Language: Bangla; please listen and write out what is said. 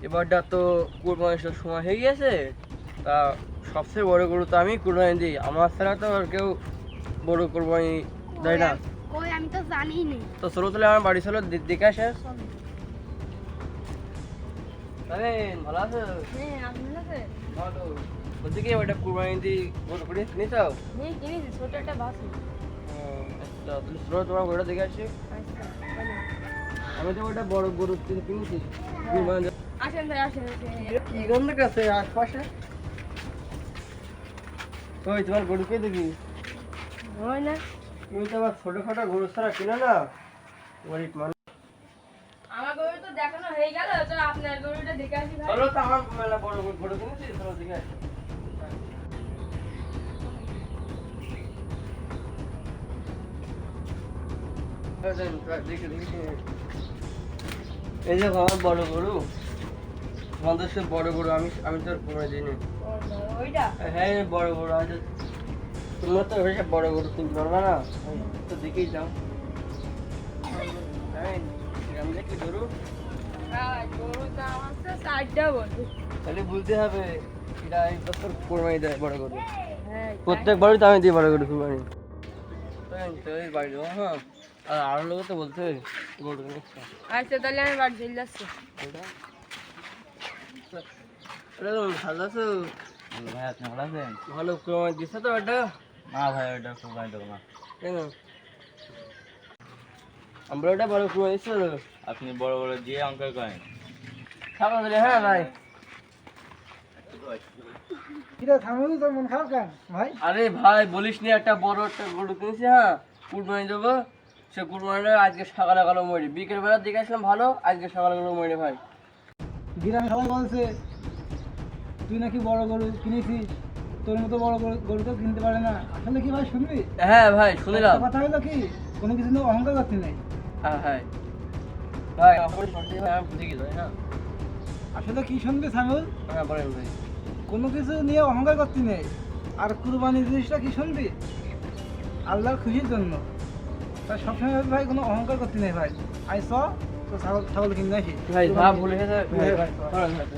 এবারটা তো কুরবানির সময় হয়ে গেছে, তা সবচেয়ে বড় গরু তো আমি কুরবানি দিই, আমার ছাড়া তো আর কেউ বড় কুরবানি দেয় না। কই আমি তো জানিই না। তো চলো তাহলে আমার বাড়ি চলো, দেখে আসে। ভালো আছো? হ্যাঁ আপনি আছে? ভালো। বলছি কি ওইটা কুরবানি দিই বড় করে কিনে চাও? নেই কিনেছি ছোট একটা বাসু। আচ্ছা তুমি চলো তোমার গরুটা দেখে আসি। আচ্ছা আমি তো ওটা বড় গরু কিনেছি কুরবানি। আসেন ভাই আসেন। কি গন্ধ আছে আশপাশে? ওই তোমার গরুকে দেখি। হয় না তুমি তো আবার ছোটখাটো গরু ছাড়া কিনো না, গরিব মানুষ। আমার গরু তো দেখানো হয়ে গেল, তো আপনার গরুটা দেখে আসি ভাই। চলো তো আমার মেলা বড় গরু কিনেছি, চলো দেখে আসি। এই যে আমার বড় গরু, আমাদের সে বড় গরু, আমি তো কোনোদিন দিইনি। ওইটা হ্যাঁ বড় গরু আছে, তোমরা তো ওই সব বড় গরু কিনতে পারবে না, তো দেখেই যাও। হ্যাঁ আমি দেখি গরু, গরু তো আমার তো 60টা বলছে। তাহলে বুঝতে হবে এটা এই বছর কোরবানি দেয় বড় গরু। হ্যাঁ প্রত্যেকবারই তো আমি দিই বড় গরু কোরবানি। তো এই বাড়ি যাবো, হ্যাঁ আর আরো লোক তো বলতে গরু কিনেছে। আচ্ছা তাহলে আমি বাড়ি চলে যাচ্ছি। ভালো আছো? ভাই আপনি ভালো আছেন? ভালো কোরবানি দিচ্ছে তো ওটা? না ভাই ওটা কোরবানি দেবো না। কেন? আমরা ওটা বড় কোরবানি দিচ্ছি তো। আপনি বড় বড় দিয়ে অঙ্কের করেন। খাবার দিলে হ্যাঁ ভাই। আরে ভাই বলিস নি, একটা বড় একটা গরু কিনেছি, হ্যাঁ কুরবানি দেবো, সে কুরবানিটা আজকে সকালে গেলো মরি, বিকেল বেলা দেখে আসলাম ভালো, আজকে সকালে গেলো মরি ভাই। গ্রামে সবাই বলছে তুই নাকি বড় গরু কিনেছিস, তোর মতো বড় গরু তো কিনতে পারে না। আসলে কি ভাই শুনবি? হ্যাঁ ভাই শুনলাম। একটা কথা হলো কি, কোনো কিছু নিয়ে অহংকার করতে নেই। হ্যাঁ হ্যাঁ ভাই আমার সত্যি ভাই আমি বুঝে গেছি হ্যাঁ। আসলে কি শুনবি সামিউল, হ্যাঁ বলেন ভাই। কোনো কিছু নিয়ে অহংকার করতে নেই। আর কুরবানি জিনিসটা কি শুনবি, আল্লাহর খুশির জন্য। তাই সবসময় ভাই কোনো অহংকার করতে নেই ভাই। আইস তো ছাগল কিনে আসি ভাই ভাব ভুলে গেছে ভাই। ভাই, ভাই